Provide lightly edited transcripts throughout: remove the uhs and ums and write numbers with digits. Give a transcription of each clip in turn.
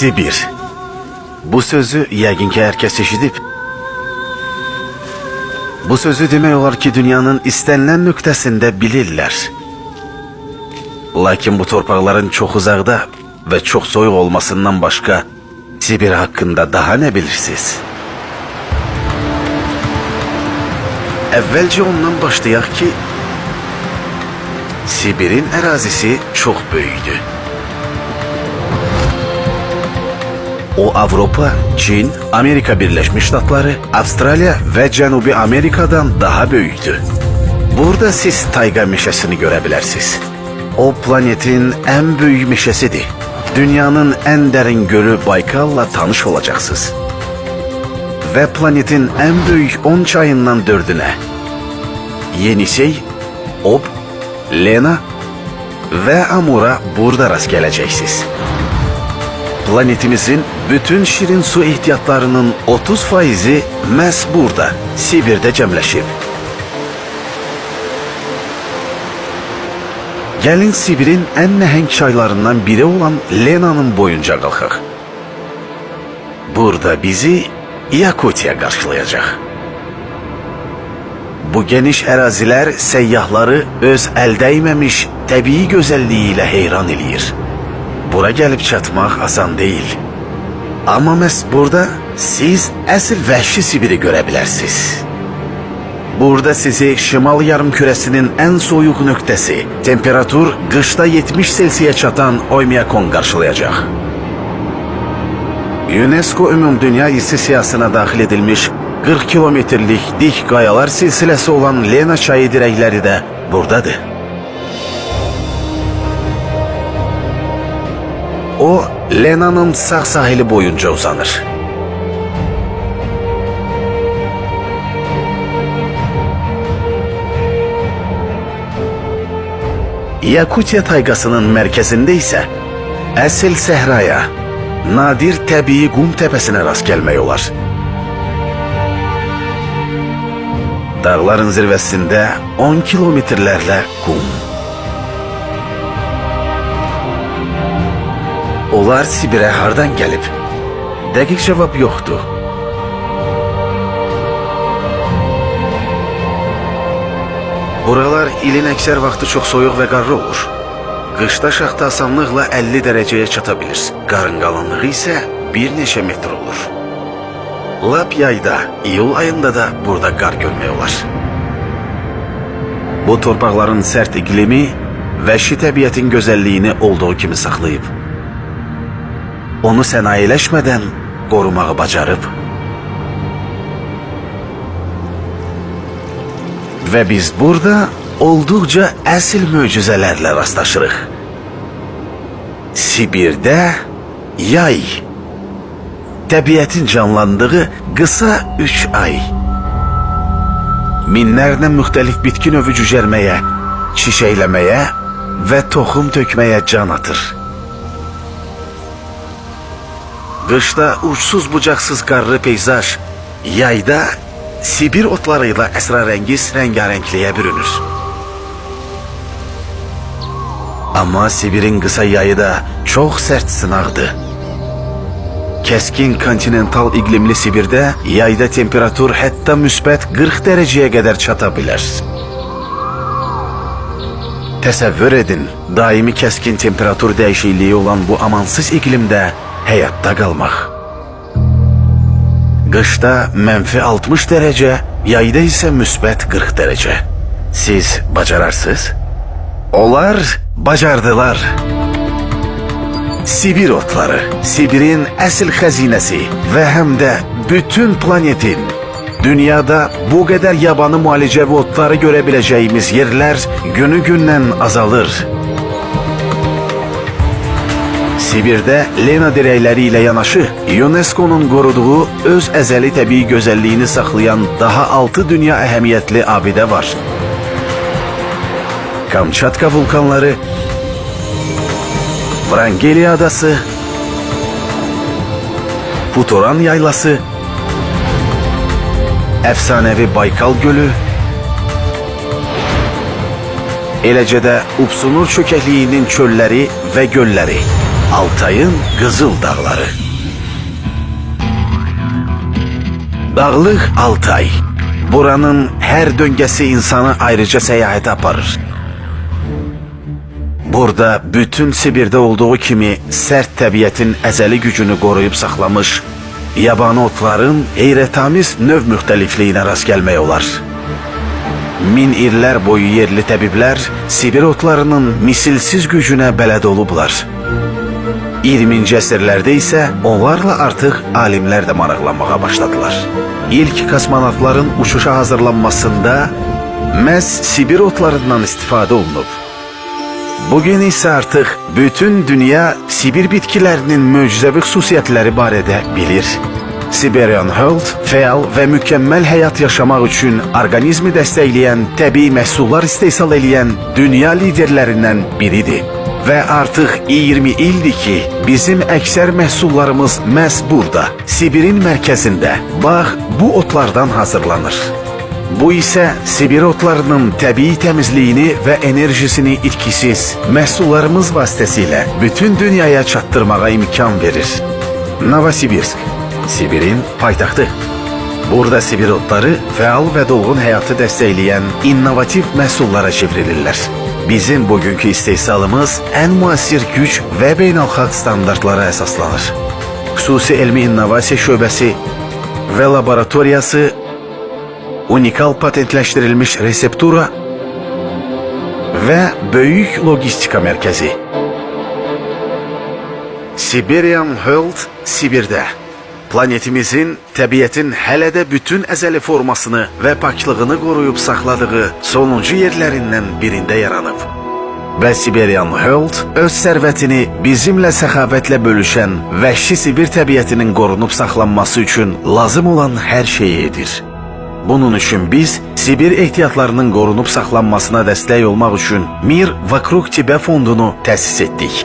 Sibir. Bu sözü yəqin ki herkes eşidib. Bu sözü demək olar ki dünyanın istənilən nöqtəsində bilirlər. Lakin bu torpaqların çox uzaqda və çox soyuq olmasından başqa Sibir haqqında daha nə bilirsiniz? Əvvəlcə ondan başlayaq ki, Sibirin ərazisi çox böyükdür. O Avropa, Çin, Amerika Birləşmiş Ştatları, Avstraliya və Cənubi Amerikadan daha böyükdür. Burada siz tayqa meşəsini görə bilərsiniz. O planetin ən böyük meşəsidir. Dünyanın ən dərin gölü Baykal'la tanış olacaqsınız. Və planetin ən böyük 10 çayından 4'üne Yenisey, Ob, Lena və Amur'a burada rast gələcəksiniz. Planetimizin bütün şirin su ehtiyatlarının 30%'i məhz burada, Sibir'də cəmləşib. Gəlin Sibirin ən nəhəng çaylarından biri olan Lena'nın boyunca qalxaq. Burada bizi Yakutiya qarşılayacaq. Bu geniş ərazilər səyyahları öz əldəyməmiş təbii gözəlliyi ilə heyran eləyir. Bura gəlib çatmaq asan deyil. Amma məhz burada siz əsl vəhşi Sibiri görə bilərsiniz. Burada sizi şimal yarımkürəsinin ən soyuq nöqtəsi, temperatur qışda 70 Selsiyə çatan Oymyakon qarşılayacaq. UNESCO Ümumdünya İrsi siyasına daxil edilmiş 40 kilometrlik dik qayalar silsiləsi olan Lena çayı dirəkləri də buradadır. O, Lena'nın sağ sahili boyunca uzanır. Yakutiya taygasının mərkəzində isə əsl səhraya, nadir təbii qum təpəsinə rast gəlmək olar. Dağların zirvəsində 10 kilometrlərlə qum. Onlar Sibirə hardan gəlib? Dəqiq cavab yoxdur. Buralar ilin əksər vaxtı çox soyuq və qarlı olur. Qışda şaxta asanlıqla 50 dərəcəyə çata bilir. Qarın qalınlığı isə bir neçə metr olur. Lap yayda, iyul ayında da burada qar görmək olar. Bu torpaqların sərt iqlimi vəhşi təbiətin gözəlliyini olduğu kimi saxlayıb. Onu sənayiləşmədən qorumağı bacarıb. Və biz burada olduqca əsl möcüzələrlə rastlaşırıq. Sibirdə yay. Təbiətin canlandığı qısa 3 ay. Minlərlə müxtəlif bitki növü cücərməyə, çiçəkləməyə və toxum tökməyə can atır. Qışda uçsuz bucaqsız qarlı peyzaj, yayda Sibir otlarıyla əsrarəngiz rəngarənkliyə bürünür. Amma Sibirin qısa yayı da çox sərt sınaqdır. Kəskin kontinental iqlimli Sibirdə yayda temperatur hətta müsbət 40 dərəcəyə qədər çata bilər. Təsəvvür edin, daimi kəskin temperatur dəyişikliyi olan bu amansız iqlimdə həyatda qalmaq. Qışda -60 dərəcə, yayda isə müsbət 40 dərəcə. Siz bacararsınız? Onlar bacardılar. Sibir otları, Sibirin əsl xəzinəsi və həm də bütün planetin. Dünyada bu qədər yabanı müalicəvi otları görə biləcəyimiz yerlər günü-gündən azalır. Sibirdə Lena dirəkləri ilə yanaşı, UNESCO'nun qoruduğu öz əzəli təbii gözəlliyini saxlayan daha 6 dünya əhəmiyyətli abidə var. Kamçatka vulkanları, Vrangeliya adası, Putoran yaylası, əfsanəvi Baykal gölü, eləcə də Upsunur çökəkliyinin çölləri və gölləri. Altayın Qızıl Dağları. Dağlıq Altay. Buranın hər döngəsi insanı ayrıca səyahətə aparır. Burada bütün Sibirdə olduğu kimi sərt təbiətin əzəli gücünü qoruyub saxlamış, yabani otların heyrətamiz növ müxtəlifliyinə rast gəlmək olar. Min illər boyu yerli təbiblər Sibir otlarının misilsiz gücünə bələd olublar. 20-ci əsrlərdə isə onlarla artıq alimlər də maraqlanmağa başladılar. İlk kosmonavtların uçuşa hazırlanmasında məhz Sibir otlarından istifadə olunub. Bugün isə artıq bütün dünya Sibir bitkilərinin möcüzəvi xüsusiyyətləri barədə bilir. Siberian Health fəal və mükəmməl həyat yaşamaq üçün orqanizmi dəstəkləyən təbii məhsullar istehsal edən dünya liderlərindən biridir. Və artıq 20 ildir ki, bizim əksər məhsullarımız məhz burada, Sibirin mərkəzində, bax bu otlardan hazırlanır. Bu isə Sibir otlarının təbii təmizliyini və enerjisini itkisiz məhsullarımız vasitəsilə bütün dünyaya çatdırmağa imkan verir. Novosibirsk, Sibirin paytaxtı. Burada Sibir otları fəal və dolğun həyatı dəstəkləyən innovativ məhsullara çevrilirlər. Bizim bugünkü istehsalımız ən müasir güc və beynəlxalq standartlara əsaslanır. Xüsusi elmi innovasiya şöbəsi və laboratoriyası, unikal patentləşdirilmiş reseptura və böyük logistika mərkəzi. Siberian Health Sibirdə. Planetimizin, təbiətin hələ də bütün əzəli formasını və paklığını qoruyub saxladığı sonuncu yerlərindən birində yaranıb. Və Siberian Health öz sərvətini bizimlə səxavətlə bölüşən vəhşi Sibir təbiətinin qorunub saxlanması üçün lazım olan hər şeyi edir. Bunun üçün biz Sibir ehtiyatlarının qorunub saxlanmasına dəstək olmaq üçün Mir Vakruk Tibə fondunu təsis etdik.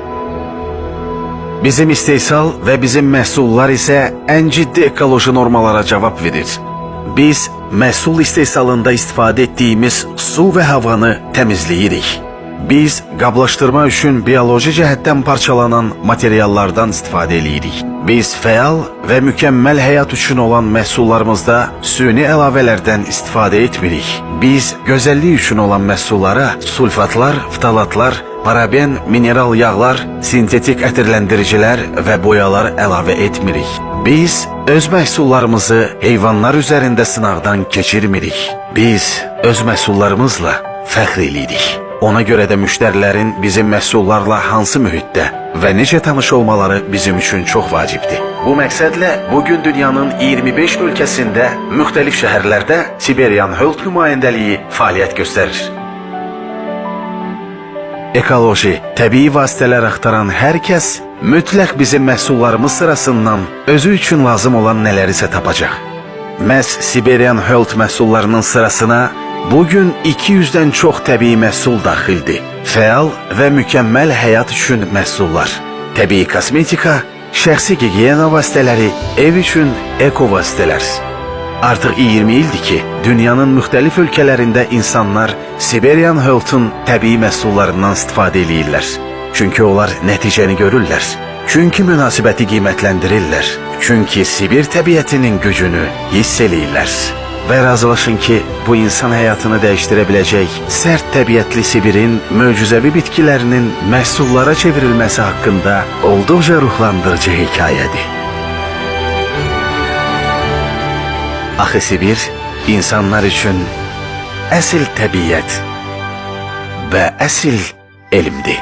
Bizim istehsal və bizim məhsullar isə ən ciddi ekoloji normalara cavab verir. Biz məhsul istehsalında istifadə etdiyimiz su və havanı təmizləyirik. Biz qablaşdırma üçün bioloji cəhətdən parçalanan materiallardan istifadə edirik. Biz fəal və mükəmməl həyat üçün olan məhsullarımızda süni əlavələrdən istifadə etmirik. Biz gözəllik üçün olan məhsullara sulfatlar, ftalatlar, paraben, mineral yağlar, sintetik ətirləndiricilər və boyalar əlavə etmirik. Biz öz məhsullarımızı heyvanlar üzərində sınaqdan keçirmirik. Biz öz məhsullarımızla fəxr edirik. Ona görə də müştərilərin bizim məhsullarla hansı mühitdə və necə tanış olmaları bizim üçün çox vacibdir. Bu məqsədlə bugün dünyanın 25 ölkəsində müxtəlif şəhərlərdə Siberian Health nümayəndəliyi fəaliyyət göstərir. Ekoloji, təbii vasitələr axtaran hər kəs mütləq bizim məhsullarımız sırasından özü üçün lazım olan nələrisə tapacaq. Məhz Siberian Health məhsullarının sırasına bugün 200-dən çox təbii məhsul daxildir. Fəal və mükəmməl həyat üçün məhsullar, təbii kosmetika, şəxsi gigiyena vasitələri, ev üçün eko vasitələr. Artıq 20 ildir ki, dünyanın müxtəlif ölkələrində insanlar Siberian Health'un təbii məhsullarından istifadə edirlər. Çünki onlar nəticəni görürlər. Çünki münasibəti qiymətləndirirlər. Çünki Sibir təbiətinin gücünü hiss edirlər. Və razılaşın ki, bu insan həyatını dəyişdirə biləcək sərt təbiətli Sibirin möcüzəvi bitkilərinin məhsullara çevrilməsi haqqında olduqca ruhlandırıcı hekayədir. Axı Sibir insanlar üçün əsl təbiət və əsl elmdir.